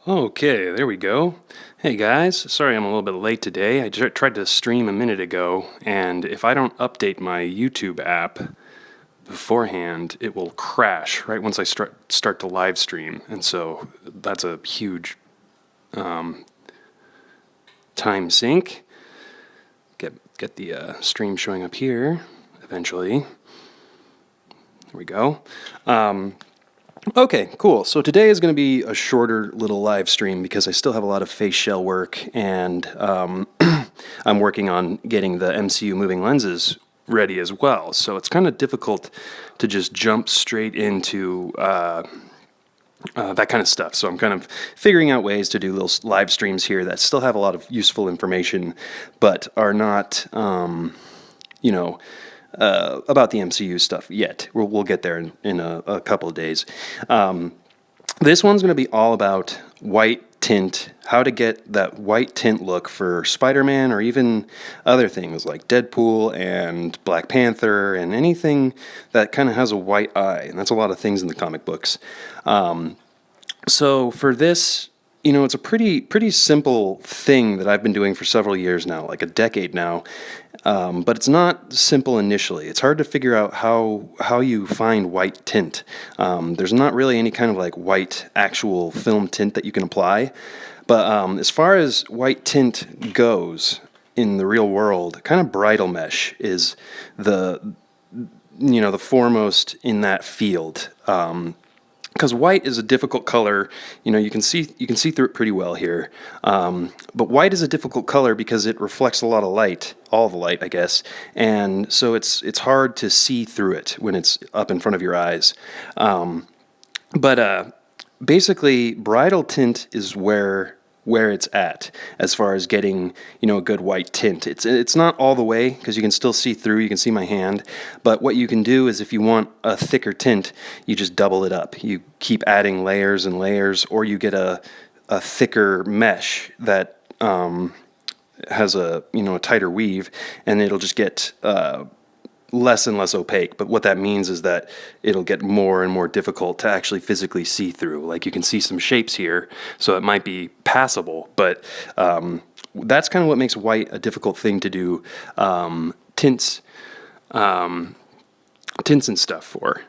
Okay, there we go. Hey guys, sorry I'm a little bit late today. I tried to stream a minute ago, and if I don't update my YouTube app beforehand, it will crash right once I start the live stream. And so that's a huge time sink. Get the stream showing up here eventually. There we go. Okay, cool. So today is going to be a shorter little live stream because I still have a lot of face shell work, and I'm working on getting the MCU moving lenses ready as well. So it's kind of difficult to just jump straight into that kind of stuff. So I'm kind of figuring out ways to do little live streams here that still have a lot of useful information, but are not, about the MCU stuff yet. We'll get there in a couple of days. This one's going to be all about white tint, how to get that white tint look for Spider-Man or even other things like Deadpool and Black Panther and anything that kind of has a white eye. And that's a lot of things in the comic books. So for this, it's a pretty simple thing that I've been doing for several years now, like a decade now. But it's not simple initially. It's hard to figure out how you find white tint. There's not really any kind of like white actual film tint that you can apply. But as far as white tint goes in the real world, kind of bridal mesh is the foremost in that field. Because white is a difficult color, you can see through it pretty well here. But white is a difficult color because it reflects a lot of light, all the light, I guess, and so it's hard to see through it when it's up in front of your eyes. But basically, bridal tint is where it's at as far as getting a good white tint. It's not all the way because you can still see through. You can see my hand, but what you can do is if you want a thicker tint, you just double it up. You keep adding layers and layers, or you get a thicker mesh that has a tighter weave, and it'll just get less and less opaque. But what that means is that it'll get more and more difficult to actually physically see through. Like you can see some shapes here, so it might be passable, but that's kind of what makes white a difficult thing to do tints and stuff for.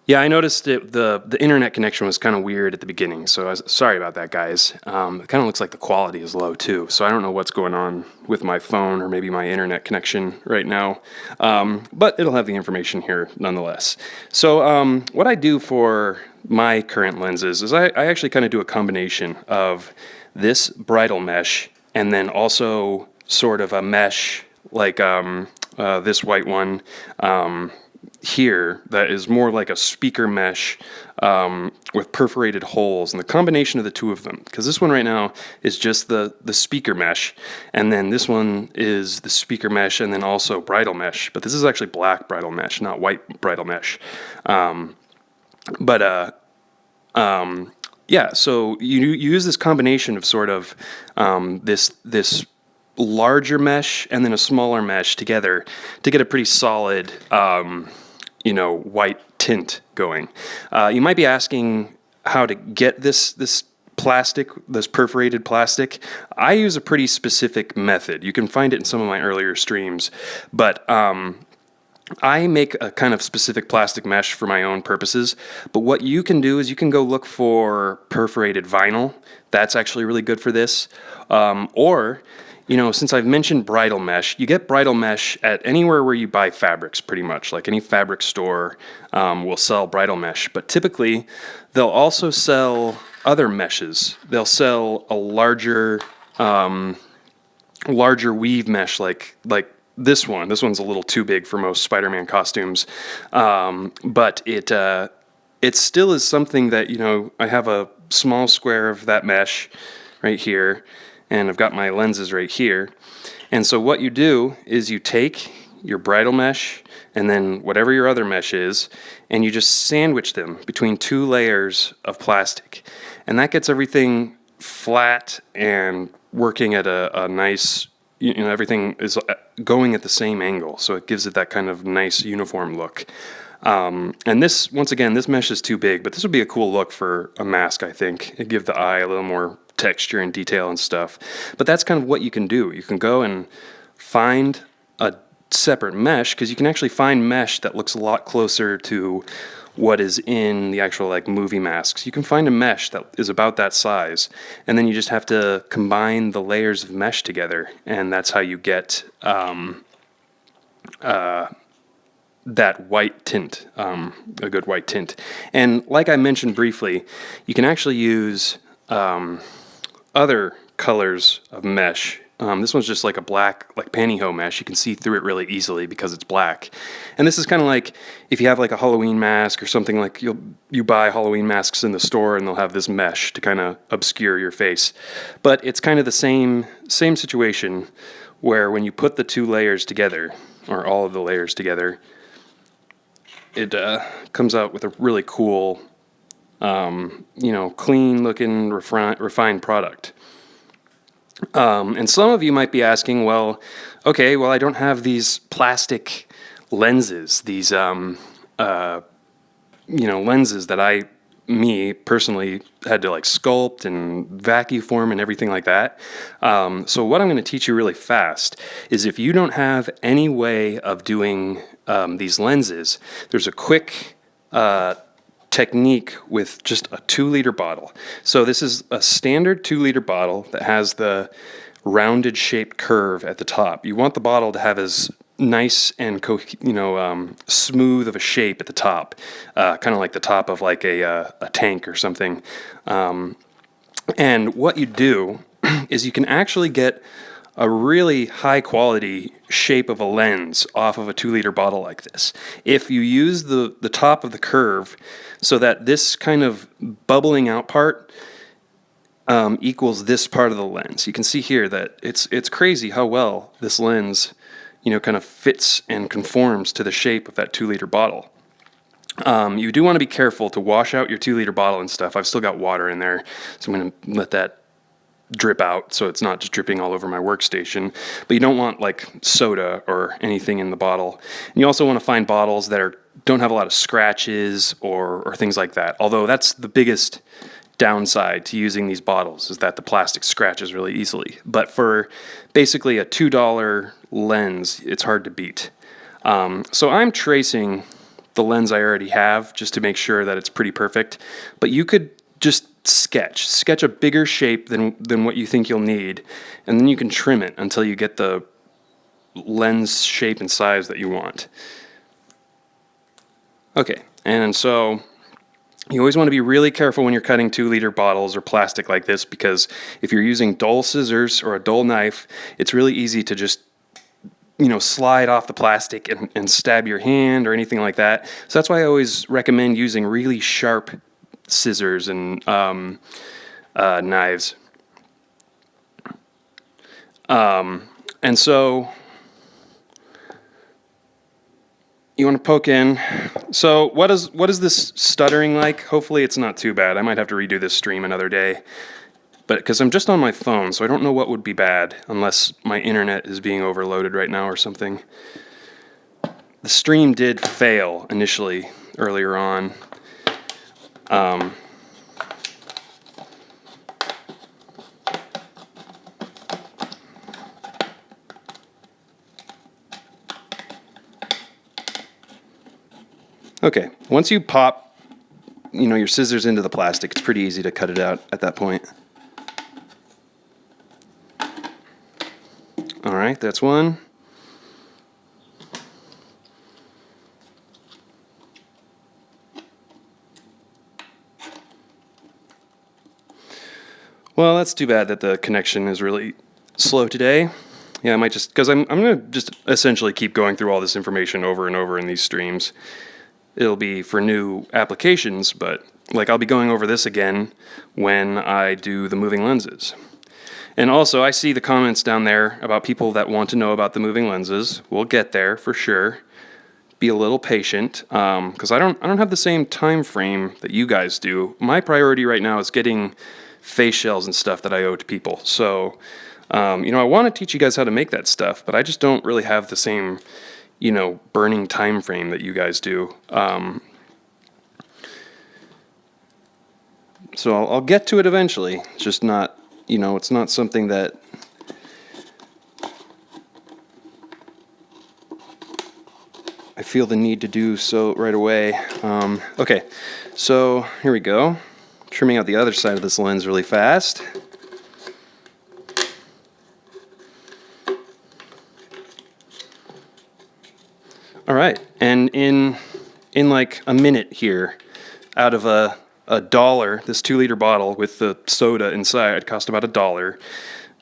Yeah, I noticed the internet connection was kind of weird at the beginning, so sorry about that, guys. It kind of looks like the quality is low, too, so I don't know what's going on with my phone or maybe my internet connection right now, but it'll have the information here nonetheless. So what I do for my current lenses is I actually kind of do a combination of this bridal mesh and then also sort of a mesh like this white one, here that is more like a speaker mesh with perforated holes, and the combination of the two of them, because this one right now is just the speaker mesh, and then this one is the speaker mesh and then also bridal mesh, but this is actually black bridal mesh, not white bridal mesh. Yeah, so you use this combination of sort of this larger mesh and then a smaller mesh together to get a pretty solid white tint going. You might be asking how to get this plastic, this perforated plastic. I use a pretty specific method. You can find it in some of my earlier streams, but I make a kind of specific plastic mesh for my own purposes. But what you can do is you can go look for perforated vinyl. That's actually really good for this. Or since I've mentioned bridal mesh, you get bridal mesh at anywhere where you buy fabrics, pretty much. Like any fabric store will sell bridal mesh. But typically, they'll also sell other meshes. They'll sell a larger weave mesh like this one. This one's a little too big for most Spider-Man costumes. But it still is something that, I have a small square of that mesh right here, and I've got my lenses right here. And so what you do is you take your bridal mesh and then whatever your other mesh is, and you just sandwich them between two layers of plastic. And that gets everything flat and working at a nice, everything is going at the same angle. So it gives it that kind of nice uniform look. And this, once again, this mesh is too big, but this would be a cool look for a mask, I think. It'd give the eye a little more texture and detail and stuff. But that's kind of what you can do. You can go and find a separate mesh, because you can actually find mesh that looks a lot closer to what is in the actual like movie masks. You can find a mesh that is about that size, and then you just have to combine the layers of mesh together, and that's how you get that white tint, a good white tint. And like I mentioned briefly, you can actually use other colors of mesh. This one's just like a black, like pantyhose mesh. You can see through it really easily because it's black. And this is kind of like if you have like a Halloween mask or something, like you buy Halloween masks in the store and they'll have this mesh to kind of obscure your face. But it's kind of the same situation where when you put the two layers together, or all of the layers together, it comes out with a really cool, clean looking, refined product. And some of you might be asking, well, okay, well, I don't have these plastic lenses, these, lenses that me personally had to like sculpt and vacuum form and everything like that. So what I'm going to teach you really fast is, if you don't have any way of doing these lenses, there's a quick technique with just a 2-liter bottle. So this is a standard 2-liter bottle that has the rounded shaped curve at the top. You want the bottle to have as nice and smooth of a shape at the top, kind of like the top of like a tank or something. And what you do is you can actually get a really high quality shape of a lens off of a 2-liter bottle like this if you use the top of the curve, so that this kind of bubbling out part equals this part of the lens. You can see here that it's crazy how well this lens kind of fits and conforms to the shape of that 2-liter bottle. You do want to be careful to wash out your 2-liter bottle and stuff. I've still got water in there, so I'm going to let that drip out so it's not just dripping all over my workstation. But you don't want like soda or anything in the bottle. And you also want to find bottles that don't have a lot of scratches or things like that. Although that's the biggest downside to using these bottles, is that the plastic scratches really easily. But for basically a $2 lens, it's hard to beat. So I'm tracing the lens I already have just to make sure that it's pretty perfect. But you could just sketch a bigger shape than what you think you'll need, and then you can trim it until you get the lens shape and size that you want. Okay, and so you always want to be really careful when you're cutting 2-liter bottles or plastic like this, because if you're using dull scissors or a dull knife, it's really easy to just slide off the plastic and stab your hand or anything like that. So that's why I always recommend using really sharp scissors and knives. And so you want to poke in. So what is this stuttering like? Hopefully it's not too bad. I might have to redo this stream another day. But because I'm just on my phone, so I don't know what would be bad, unless my internet is being overloaded right now or something. The stream did fail initially earlier on. Okay, once you pop, your scissors into the plastic, it's pretty easy to cut it out at that point. All right, that's one. Well, that's too bad that the connection is really slow today. Yeah, I might just, because I'm going to just essentially keep going through all this information over and over in these streams. It'll be for new applications, but I'll be going over this again when I do the moving lenses. And also, I see the comments down there about people that want to know about the moving lenses. We'll get there for sure. Be a little patient, because I don't have the same time frame that you guys do. My priority right now is getting face shells and stuff that I owe to people. So, I want to teach you guys how to make that stuff, but I just don't really have the same burning time frame that you guys do. So I'll get to it eventually. It's just not, it's not something that I feel the need to do so right away. Okay, so here we go. Trimming out the other side of this lens really fast. All right, and in like a minute here, out of a $1, this 2-liter bottle with the soda inside cost about $1.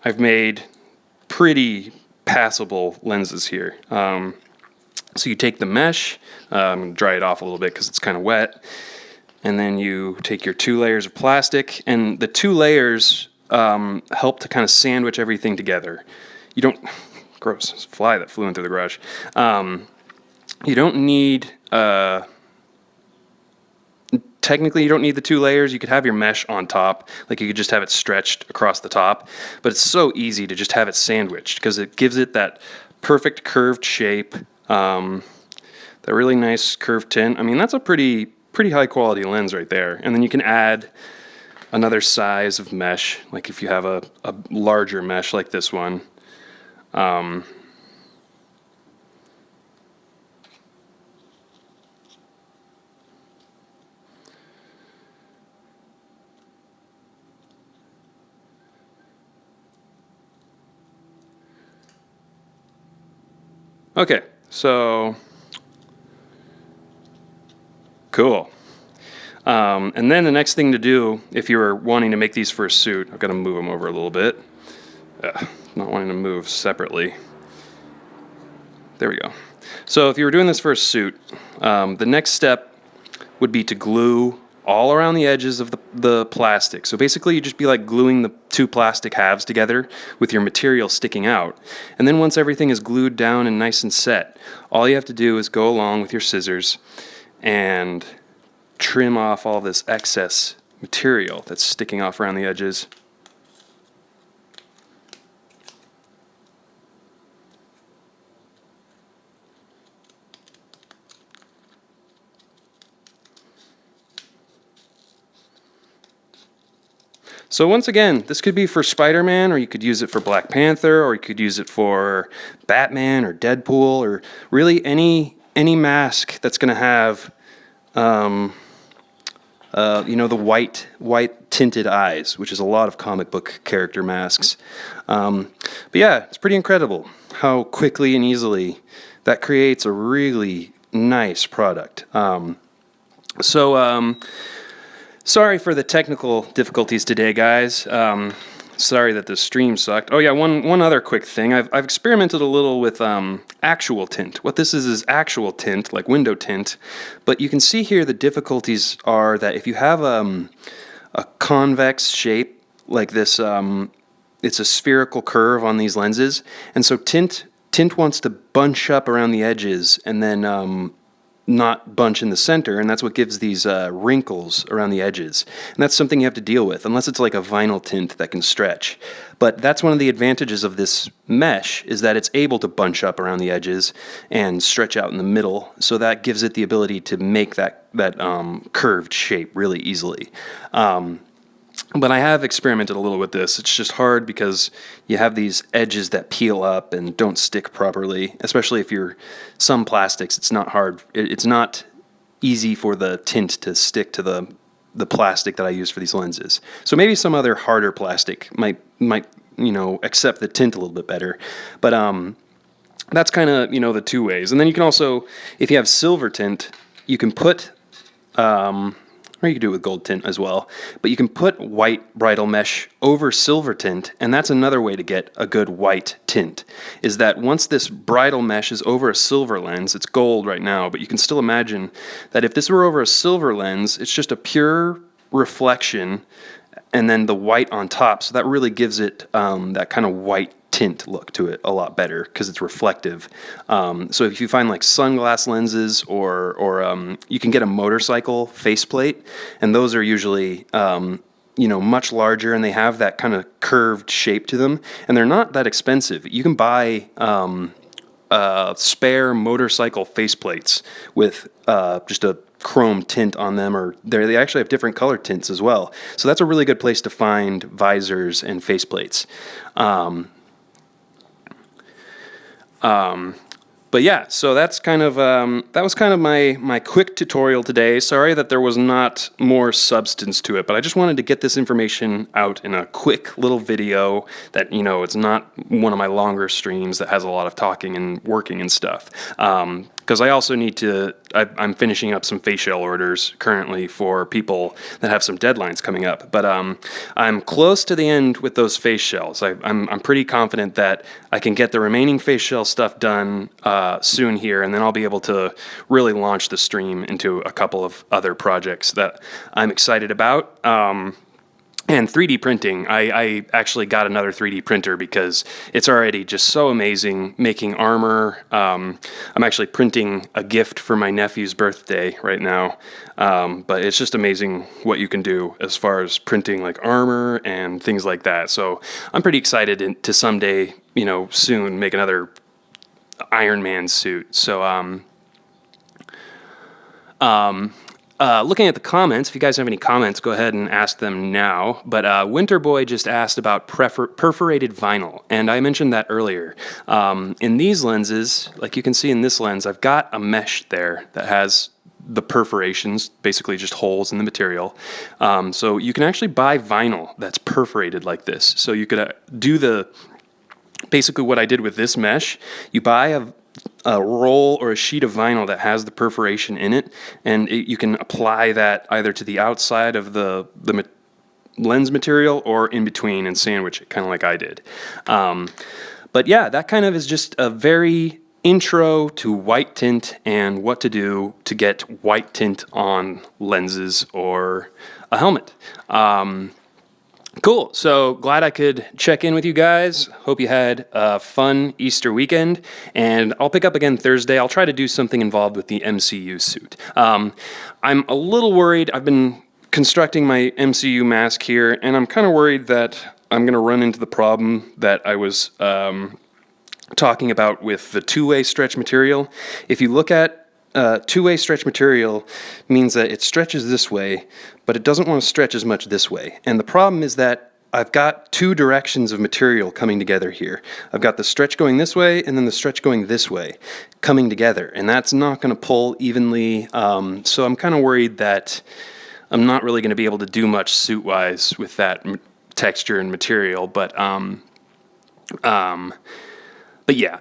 I've made pretty passable lenses here. So you take the mesh, dry it off a little bit because it's kind of wet, and then you take your 2 layers of plastic, and the 2 layers help to kind of sandwich everything together. You don't, gross, it's a fly that flew into the garage. You don't need, technically you don't need the 2 layers. You could have your mesh on top, like you could just have it stretched across the top, but it's so easy to just have it sandwiched because it gives it that perfect curved shape, that really nice curved tint. I mean, that's a pretty high quality lens right there. And then you can add another size of mesh, like if you have a larger mesh like this one. Okay, so cool. And then the next thing to do, if you were wanting to make these for a suit, I've got to move them over a little bit. Not wanting to move separately. There we go. So if you were doing this for a suit, the next step would be to glue all around the edges of the plastic. So basically you just be like gluing the 2 plastic halves together with your material sticking out. And then once everything is glued down and nice and set, all you have to do is go along with your scissors and trim off all this excess material that's sticking off around the edges. So once again, this could be for Spider-Man, or you could use it for Black Panther, or you could use it for Batman or Deadpool, or really any mask that's going to have, the white tinted eyes, which is a lot of comic book character masks. But yeah, it's pretty incredible how quickly and easily that creates a really nice product. Sorry for the technical difficulties today, guys. Sorry that the stream sucked. Oh yeah, one other quick thing. I've experimented a little with actual tint. What this is actual tint, like window tint. But you can see here the difficulties are that if you have a convex shape like this, it's a spherical curve on these lenses, and so tint wants to bunch up around the edges and then not bunch in the center, and that's what gives these wrinkles around the edges. And that's something you have to deal with, unless it's like a vinyl tint that can stretch. But that's one of the advantages of this mesh, is that it's able to bunch up around the edges and stretch out in the middle, so that gives it the ability to make that curved shape really easily. But I have experimented a little with this. It's just hard because you have these edges that peel up and don't stick properly, especially if you're some plastics. It's not hard. It's not easy for the tint to stick to the plastic that I use for these lenses. So maybe some other harder plastic might accept the tint a little bit better. But that's kind of the 2 ways. And then you can also, if you have silver tint, you can put or you can do it with gold tint as well. But you can put white bridal mesh over silver tint, and that's another way to get a good white tint, is that once this bridal mesh is over a silver lens, it's gold right now, but you can still imagine that if this were over a silver lens, it's just a pure reflection and then the white on top, so that really gives it that kind of white tint look to it a lot better because it's reflective. So if you find like sunglass lenses or you can get a motorcycle faceplate, and those are usually much larger, and they have that kind of curved shape to them, and they're not that expensive. You can buy spare motorcycle faceplates with just a chrome tint on them, or they actually have different color tints as well. So that's a really good place to find visors and faceplates. But yeah, so that's kind of that was kind of my quick tutorial today. Sorry that there was not more substance to it, but I just wanted to get this information out in a quick little video that, you know, it's not one of my longer streams that has a lot of talking and working and stuff. Because I also need to, I'm finishing up some face shell orders currently for people that have some deadlines coming up. But I'm close to the end with those face shells. I'm pretty confident that I can get the remaining face shell stuff done soon here, and then I'll be able to really launch the stream into a couple of other projects that I'm excited about. And 3D printing, I actually got another 3D printer because it's already just so amazing making armor. I'm actually printing a gift for my nephew's birthday right now. But it's just amazing what you can do as far as printing like armor and things like that. So I'm pretty excited to someday, you know, soon make another Iron Man suit. So, looking at the comments, if you guys have any comments, go ahead and ask them now. But Winterboy just asked about perforated vinyl, and I mentioned that earlier. In these lenses, like you can see in this lens, I've got a mesh there that has the perforations, basically just holes in the material. So you can actually buy vinyl that's perforated like this. So you could do basically what I did with this mesh. You buy a roll or a sheet of vinyl that has the perforation in it, and you can apply that either to the outside of the lens material or in between and sandwich it, kind of like I did. But yeah, that kind of is just a very intro to white tint and what to do to get white tint on lenses or a helmet. Cool. So glad I could check in with you guys. Hope you had a fun Easter weekend. And I'll pick up again Thursday. I'll try to do something involved with the MCU suit. I'm a little worried. I've been constructing my MCU mask here, and I'm kind of worried that I'm going to run into the problem that I was talking about with the two-way stretch material. If you look at two-way stretch material means that it stretches this way, but it doesn't want to stretch as much this way. And the problem is that I've got two directions of material coming together here. I've got the stretch going this way and then the stretch going this way coming together, and that's not going to pull evenly. So I'm kind of worried that I'm not really going to be able to do much suit-wise with that texture and material. But yeah.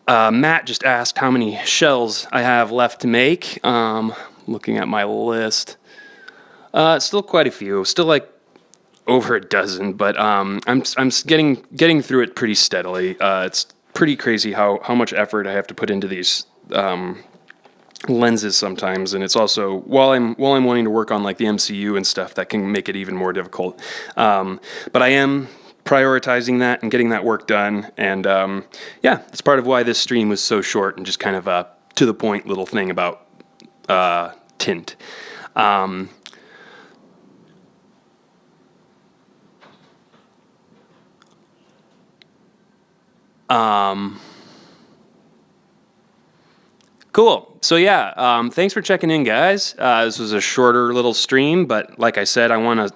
Matt just asked how many shells I have left to make. Looking at my list, still quite a few. Still like over a dozen, but I'm getting through it pretty steadily. It's pretty crazy how much effort I have to put into these lenses sometimes, and it's also while I'm wanting to work on like the MCU and stuff, that can make it even more difficult. But I am prioritizing that and getting that work done, and yeah, that's part of why this stream was so short and just kind of a to the point little thing about tint. Cool. So yeah, thanks for checking in, guys. This was a shorter little stream, but like I said, I want to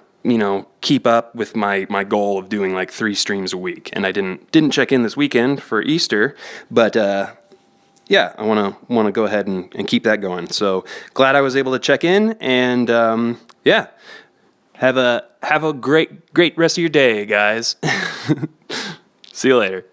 keep up with my goal of doing like 3 streams a week. And I didn't check in this weekend for Easter, but yeah, I want to go ahead and keep that going. So glad I was able to check in, and yeah, have a great rest of your day, guys. See you later.